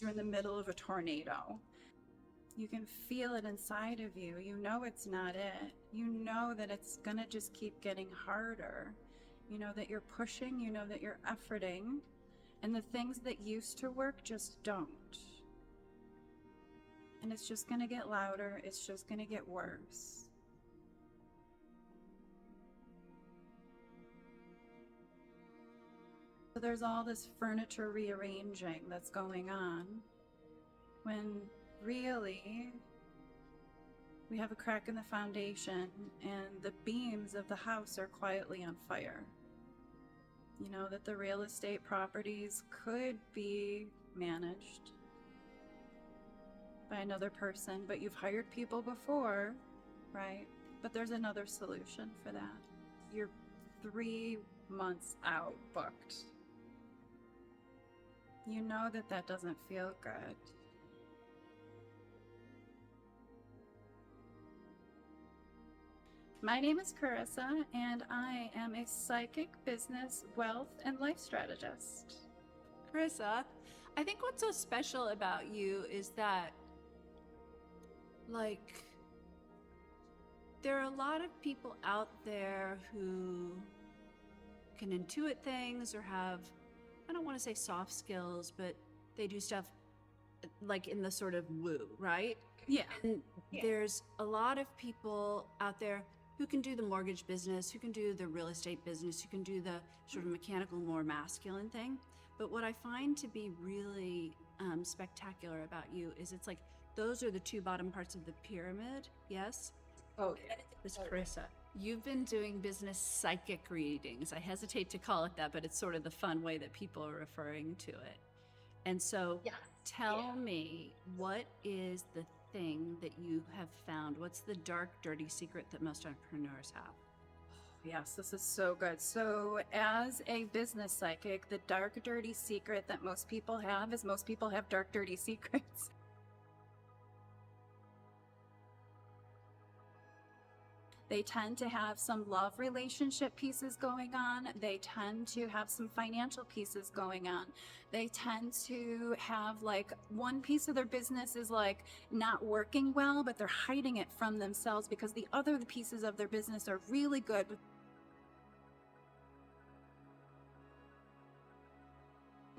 You're in the middle of a tornado. You can feel it inside of you. You know it's not it. You know that it's gonna just keep getting harder. You know that you're pushing, you know that you're efforting, and the things that used to work just don't. And it's just gonna get louder, it's just gonna get worse. So there's all this furniture rearranging that's going on, when really we have a crack in the foundation and the beams of the house are quietly on fire. You know that the real estate properties could be managed by another person, but you've hired people before, right? But there's another solution for that. You're 3 months out booked. You know that that doesn't feel good. My name is Carissa, and I am a psychic business, wealth, and life strategist. Carissa, I think what's so special about you is that, like, there are a lot of people out there who can intuit things or have, I don't want to say soft skills, but they do stuff like in the sort of woo, right? Yeah. And there's a lot of people out there who can do the mortgage business, who can do the real estate business, who can do the sort of mechanical, more masculine thing. But what I find to be really spectacular about you is it's like those are the two bottom parts of the pyramid. Yes? Oh, This Carissa. You've been doing business psychic readings. I hesitate to call it that, but it's sort of the fun way that people are referring to it. And so tell me, what is the thing that you have found? What's the dark, dirty secret that most entrepreneurs have? yes, this is so good. So, as a business psychic, the dark, dirty secret that most people have is most people have dark, dirty secrets. They tend to have some love relationship pieces going on. They tend to have some financial pieces going on. They tend to have like one piece of their business is like not working well, but they're hiding it from themselves because the other pieces of their business are really good.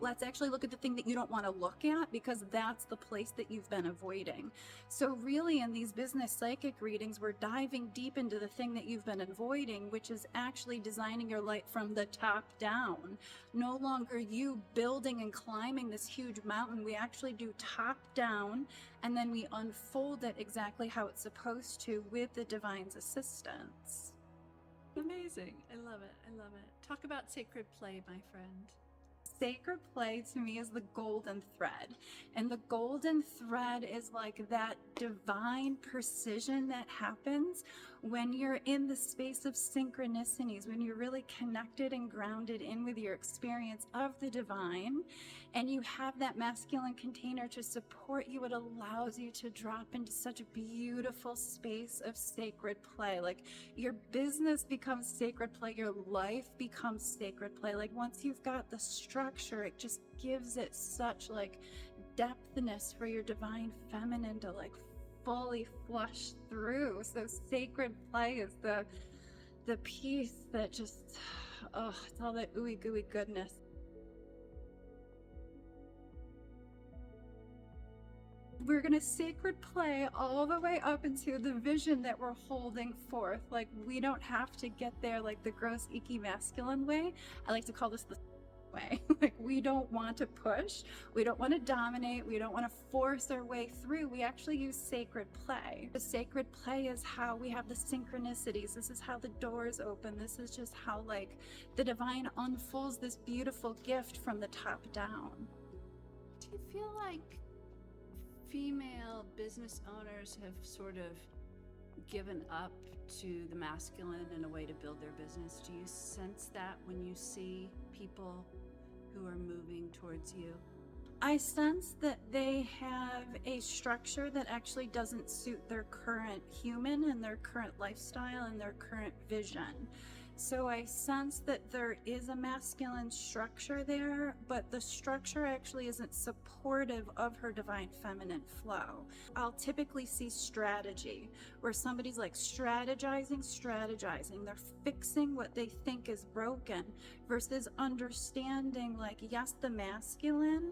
Let's actually look at the thing that you don't want to look at, because that's the place that you've been avoiding. So really in these business psychic readings, we're diving deep into the thing that you've been avoiding, which is actually designing your life from the top down. No longer you building and climbing this huge mountain. We actually do top down, and then we unfold it exactly how it's supposed to with the divine's assistance. Amazing. I love it. I love it. Talk about sacred play, my friend. Sacred play to me is the golden thread. And the golden thread is like that divine precision that happens when you're in the space of synchronicities, when you're really connected and grounded in with your experience of the divine, and you have that masculine container to support you. It allows you to drop into such a beautiful space of sacred play. Like your business becomes sacred play, your life becomes sacred play. Like once you've got the structure, it just gives it such like depthness for your divine feminine to like fully flush through. So sacred play is the piece that just, oh, it's all that ooey gooey goodness. We're going to sacred play all the way up into the vision that we're holding forth. Like we don't have to get there like the gross, icky, masculine way. I like to call this the way. Like we don't want to push, we don't want to dominate, we don't want to force our way through. We actually use sacred play. The sacred play is how we have the synchronicities. This is how the doors open. This is just how like the divine unfolds this beautiful gift from the top down. Do you feel like female business owners have sort of given up to the masculine in a way to build their business? Do you sense that when you see people who are moving towards you? I sense that they have a structure that actually doesn't suit their current human and their current lifestyle and their current vision. So I sense that there is a masculine structure there, but the structure actually isn't supportive of her divine feminine flow. I'll typically see strategy, where somebody's like strategizing. They're fixing what they think is broken versus understanding, like, yes, the masculine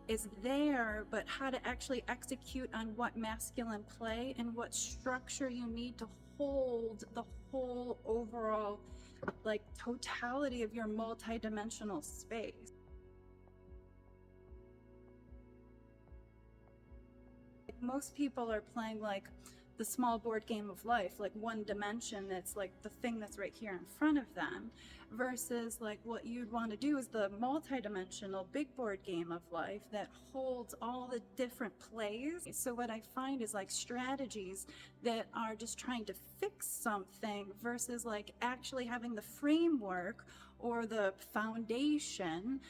is there, but how to actually execute on what masculine play and what structure you need to hold the whole overall, like, totality of your multi-dimensional space. Most people are playing like the small board game of life, like one dimension that's like the thing that's right here in front of them, versus like what you'd want to do is the multi-dimensional big board game of life that holds all the different plays. So what I find is like strategies that are just trying to fix something versus like actually having the framework or the foundation,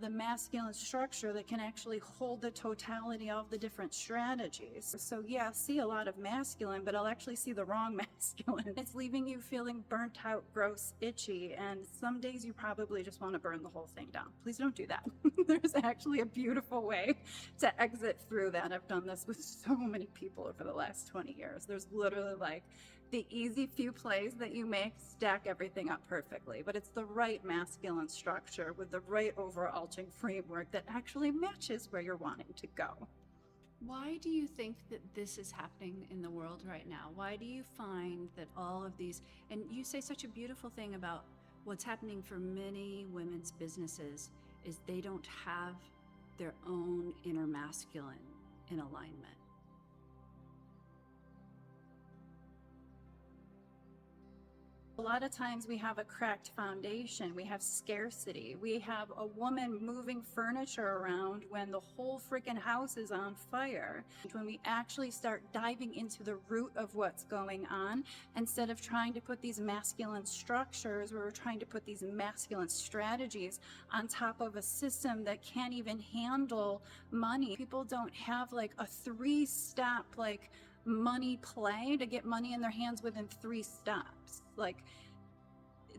the masculine structure that can actually hold the totality of the different strategies. So yeah, I see a lot of masculine, but I'll actually see the wrong masculine. It's leaving you feeling burnt out, gross, itchy, and some days you probably just want to burn the whole thing down. Please don't do that. There's actually a beautiful way to exit through that. I've done this with so many people over the last 20 years. There's literally like the easy few plays that you make stack everything up perfectly, but it's the right masculine structure with the right overarching framework that actually matches where you're wanting to go. Why do you think that this is happening in the world right now? Why do you find that all of these, and you say such a beautiful thing about what's happening for many women's businesses is they don't have their own inner masculine in alignment. A lot of times we have a cracked foundation, we have scarcity, we have a woman moving furniture around when the whole freaking house is on fire. When we actually start diving into the root of what's going on, instead of trying to put these masculine structures, where we're trying to put these masculine strategies on top of a system that can't even handle money. People don't have like a 3-step like money play to get money in their hands within 3 steps. Like,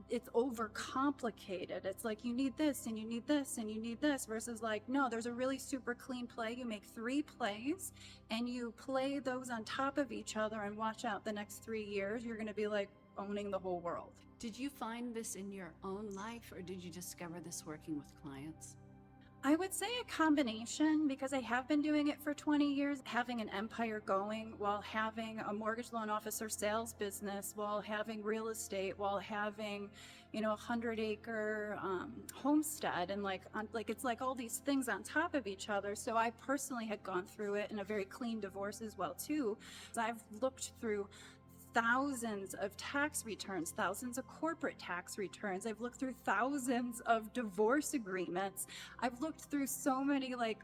it's overcomplicated. It's like you need this and you need this and you need this, versus like, no, there's a really super clean play. You make 3 plays and you play those on top of each other, and watch out, the next 3 years you're going to be like owning the whole world. Did you find this in your own life, or did you discover this working with clients? I would say a combination, because I have been doing it for 20 years, having an empire going while having a mortgage loan officer sales business, while having real estate, while having, you know, a 100-acre homestead, and like it's like all these things on top of each other. So I personally had gone through it in a very clean divorce as well too. So I've looked through thousands of tax returns, thousands of corporate tax returns. I've looked through thousands of divorce agreements. I've looked through so many like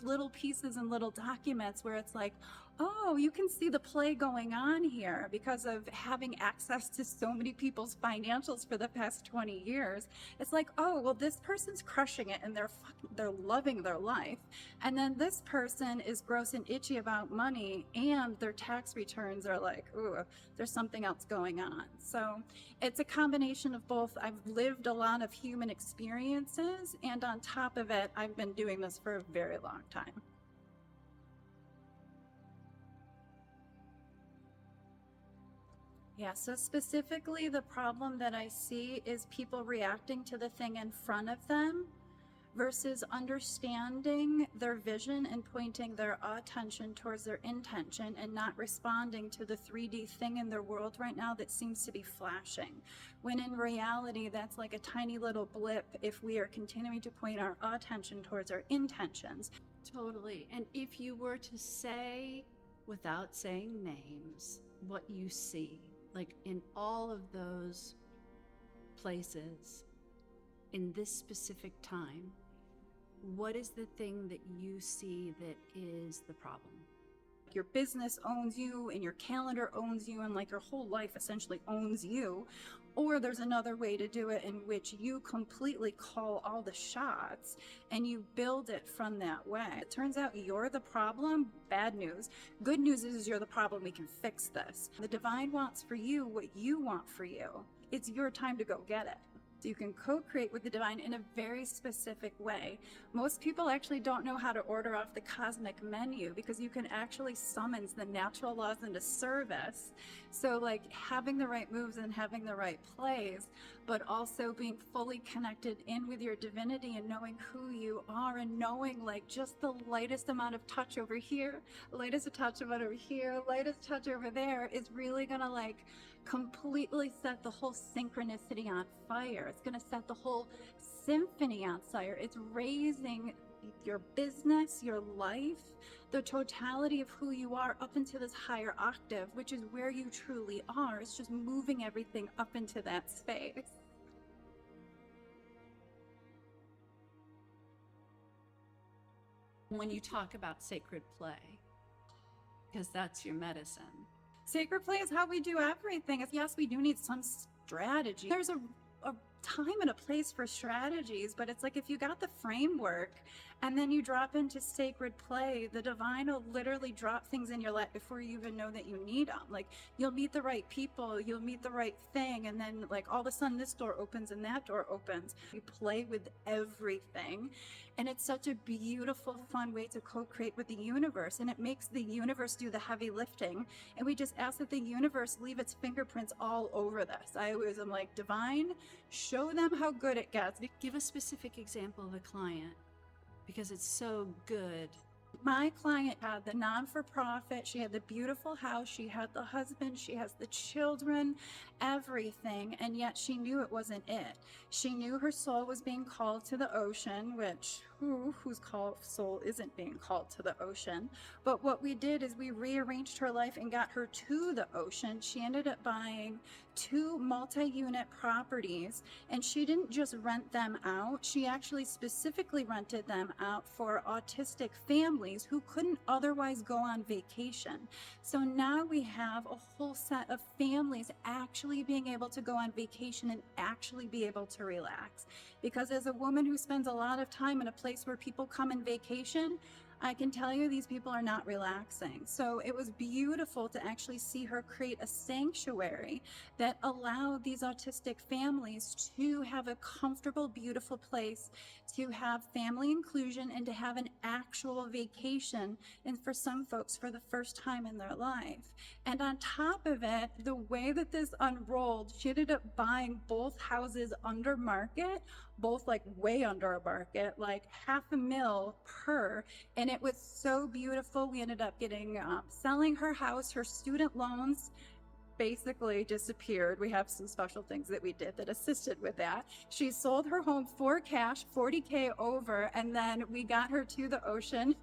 little pieces and little documents where it's like, oh, you can see the play going on here because of having access to so many people's financials for the past 20 years. It's like, oh, well, this person's crushing it and they're loving their life. And then this person is gross and itchy about money, and their tax returns are like, ooh, there's something else going on. So it's a combination of both. I've lived a lot of human experiences, and on top of it, I've been doing this for a very long time. Yeah, so specifically the problem that I see is people reacting to the thing in front of them versus understanding their vision and pointing their attention towards their intention, and not responding to the 3D thing in their world right now that seems to be flashing. When in reality, that's like a tiny little blip if we are continuing to point our attention towards our intentions. Totally. And if you were to say, without saying names, what you see, like in all of those places, in this specific time, what is the thing that you see that is the problem? Your business owns you, and your calendar owns you, and like your whole life essentially owns you. Or there's another way to do it in which you completely call all the shots and you build it from that way. It turns out you're the problem. Bad news. Good news is you're the problem. We can fix this. The divine wants for you what you want for you. It's your time to go get it. So you can co-create with the divine in a very specific way. Most people actually don't know how to order off the cosmic menu because you can actually summons the natural laws into service. So like having the right moves and having the right plays, but also being fully connected in with your divinity and knowing who you are and knowing like just the lightest amount of touch over here, lightest touch amount over here, lightest touch over there is really gonna like completely set the whole synchronicity on fire. It's going to set the whole symphony on fire. It's raising your business, your life, the totality of who you are up into this higher octave, which is where you truly are. It's just moving everything up into that space. When you talk about sacred play, because that's your medicine. Sacred play is how we do everything. Yes, we do need some strategy. There's a time and a place for strategies, but it's like if you got the framework and then you drop into sacred play, the divine will literally drop things in your life before you even know that you need them. Like you'll meet the right people, you'll meet the right thing, and then like all of a sudden this door opens and that door opens. You play with everything, and it's such a beautiful, fun way to co-create with the universe, and it makes the universe do the heavy lifting, and we just ask that the universe leave its fingerprints all over this. I always am like, divine, show them how good it gets. Give a specific example of a client, because it's so good. My client had the non-for-profit, she had the beautiful house, she had the husband, she has the children, everything, and yet she knew it wasn't it. She knew her soul was being called to the ocean, which whose soul isn't being called to the ocean? But what we did is we rearranged her life and got her to the ocean. She ended up buying 2 multi-unit properties, and she didn't just rent them out. She actually specifically rented them out for autistic families who couldn't otherwise go on vacation. So now we have a whole set of families actually being able to go on vacation and actually be able to relax. Because as a woman who spends a lot of time in a place where people come and vacation, I can tell you these people are not relaxing. So it was beautiful to actually see her create a sanctuary that allowed these autistic families to have a comfortable, beautiful place to have family inclusion and to have an actual vacation, and for some folks for the first time in their life. And on top of it, the way that this unrolled, she ended up buying both houses under market, both like way under a market, like $500,000 per. And it was so beautiful. We ended up getting, selling her house, her student loans basically disappeared. We have some special things that we did that assisted with that. She sold her home for cash, $40K over, and then we got her to the ocean.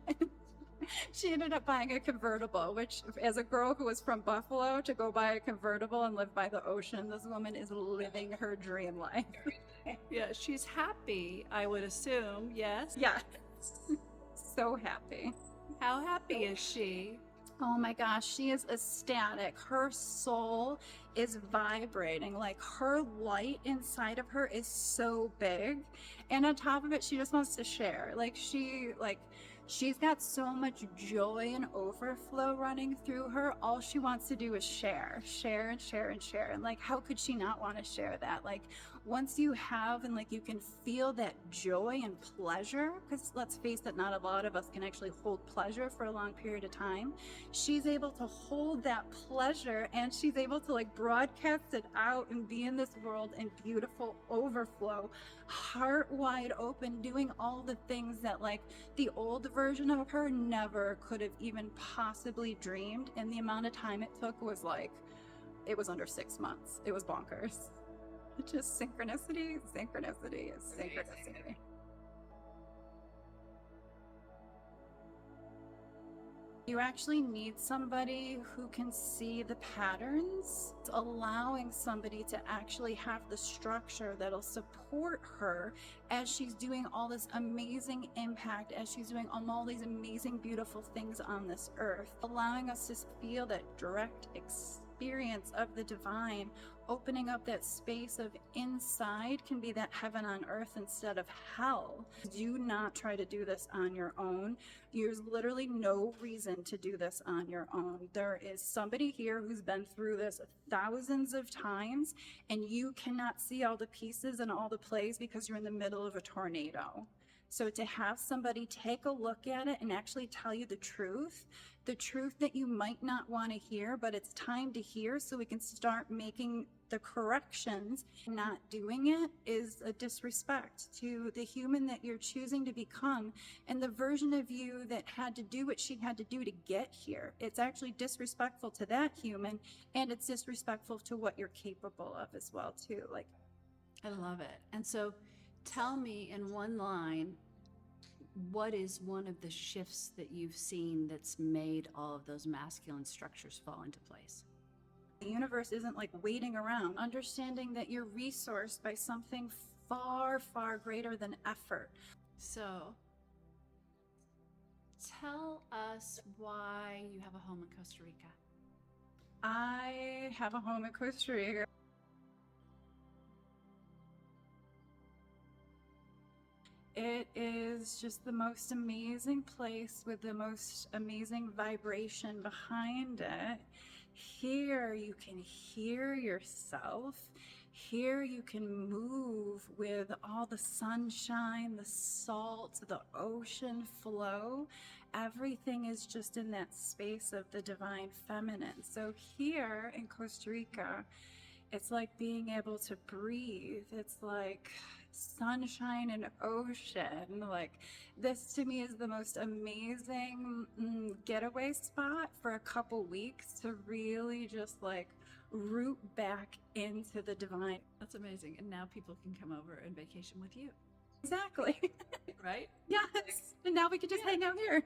She ended up buying a convertible, which as a girl who was from Buffalo, to go buy a convertible and live by the ocean, this woman is living her dream life. Yeah, she's happy, I would assume, yes? Yeah, so happy. How happy is she? Oh my gosh, she is ecstatic. Her soul is vibrating. Like her light inside of her is so big. And on top of it, she just wants to share. She's got so much joy and overflow running through her. All she wants to do is share and share and share. And like, how could she not want to share that? Like, once you have and like you can feel that joy and pleasure, because let's face it, not a lot of us can actually hold pleasure for a long period of time. She's able to hold that pleasure, and she's able to like broadcast it out and be in this world in beautiful overflow, heart wide open, doing all the things that like the old version of her never could have even possibly dreamed. And the amount of time it took was like, it was under 6 months. It was bonkers. Just synchronicity. You actually need somebody who can see the patterns. It's allowing somebody to actually have the structure that'll support her as she's doing all this amazing impact, as she's doing all these amazing, beautiful things on this earth. Allowing us to feel that direct experience experience of the divine, opening up that space of inside can be that heaven on earth instead of hell. Do not try to do this on your own. There's literally no reason to do this on your own. There is somebody here who's been through this thousands of times, and you cannot see all the pieces and all the plays because you're in the middle of a tornado. So to have somebody take a look at it and actually tell you the truth that you might not want to hear, but it's time to hear so we can start making the corrections. Not doing it is a disrespect to the human that you're choosing to become and the version of you that had to do what she had to do to get here. It's actually disrespectful to that human, and it's disrespectful to what you're capable of as well too. Like, I love it. And so tell me in one line, what is one of the shifts that you've seen that's made all of those masculine structures fall into place? the universe isn't like waiting around, understanding that you're resourced by something far, far greater than effort. So tell us why you have a home in Costa Rica. I have a home in Costa Rica. It is just the most amazing place with the most amazing vibration behind it. Here you can hear yourself. Here you can move with all the sunshine, the salt, the ocean flow. Everything is just in that space of the divine feminine. So here in Costa Rica, it's like being able to breathe. It's like sunshine and ocean. Like, this to me is the most amazing getaway spot for a couple weeks to really just like root back into the divine. That's amazing. And now people can come over and vacation with you. Exactly. Right? Yes. And now we can just hang out here.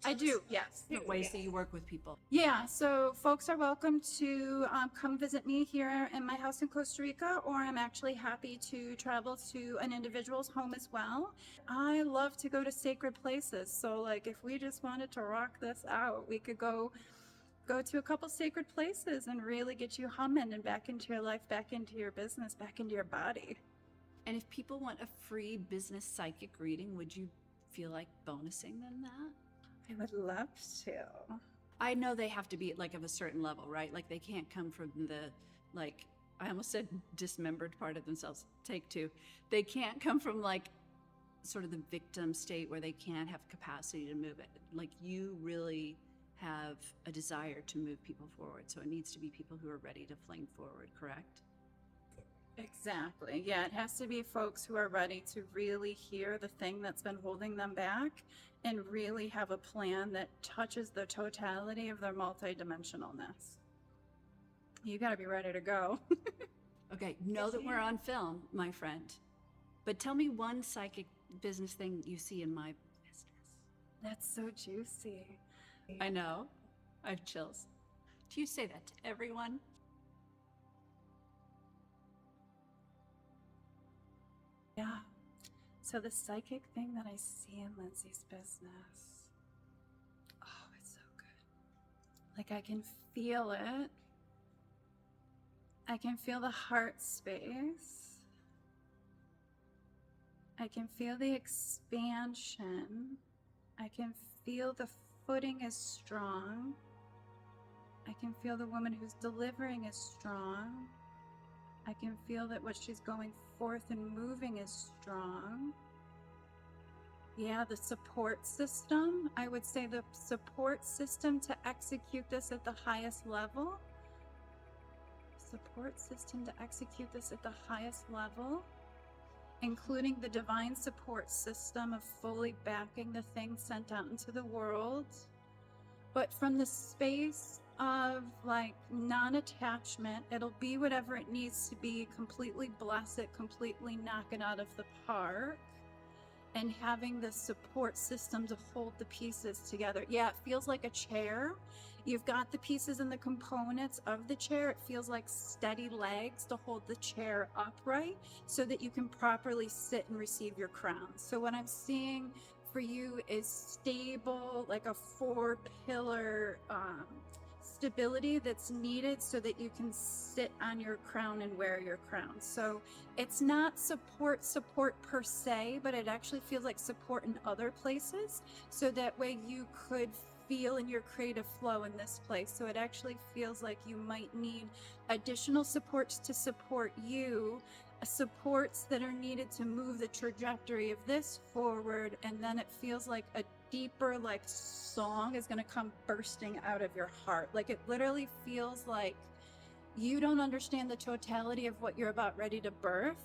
I do, yes. The ways that you work with people. Yeah, so folks are welcome to come visit me here in my house in Costa Rica, or I'm actually happy to travel to an individual's home as well. I love to go to sacred places, so like if we just wanted to rock this out, we could go to a couple sacred places and really get you humming and back into your life, back into your business, back into your body. And if people want a free business psychic reading, would you feel like bonusing them that? I would love to. I know they have to be like of a certain level, right? Like they can't come from the, like, I almost said dismembered part of themselves. Take two. They can't come from like sort of the victim state where they can't have capacity to move it. Like you really have a desire to move people forward. So it needs to be people who are ready to fling forward, correct? Exactly. Yeah, it has to be folks who are ready to really hear the thing that's been holding them back and really have a plan that touches the totality of their multidimensionalness. You got to be ready to go. Okay, know that we're on film, my friend. But tell me one psychic business thing you see in my business. That's so juicy. I know. I have chills. Do you say that to everyone? Yeah. So the psychic thing that I see in Lindsay's business, oh, it's so good. Like I can feel it. I can feel the heart space. I can feel the expansion. I can feel the footing is strong. I can feel the woman who's delivering is strong. I can feel that what she's going forth and moving is strong. Yeah, the support system. I would say the support system to execute this at the highest level. Support system to execute this at the highest level, including the divine support system of fully backing the thing sent out into the world. But from the space of like non-attachment, it'll be whatever it needs to be, completely bless it, completely knock it out of the park, and having the support system to hold the pieces together. Yeah, it feels like a chair. You've got the pieces and the components of the chair. It feels like steady legs to hold the chair upright so that you can properly sit and receive your crown. So what I'm seeing for you is stable, like a 4-pillar stability that's needed so that you can sit on your crown and wear your crown. So it's not support per se, but it actually feels like support in other places. So that way you could feel in your creative flow in this place. So it actually feels like you might need additional supports to support you, supports that are needed to move the trajectory of this forward. And then it feels like a deeper like song is going to come bursting out of your heart. Like it literally feels like you don't understand the totality of what you're about ready to birth,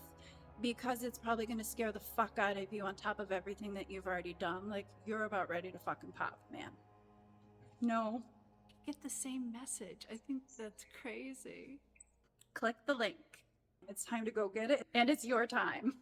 because it's probably going to scare the fuck out of you on top of everything that you've already done. Like you're about ready to fucking pop, man. No. Get the same message. I think that's crazy. Click the link. It's time to go get it, and it's your time.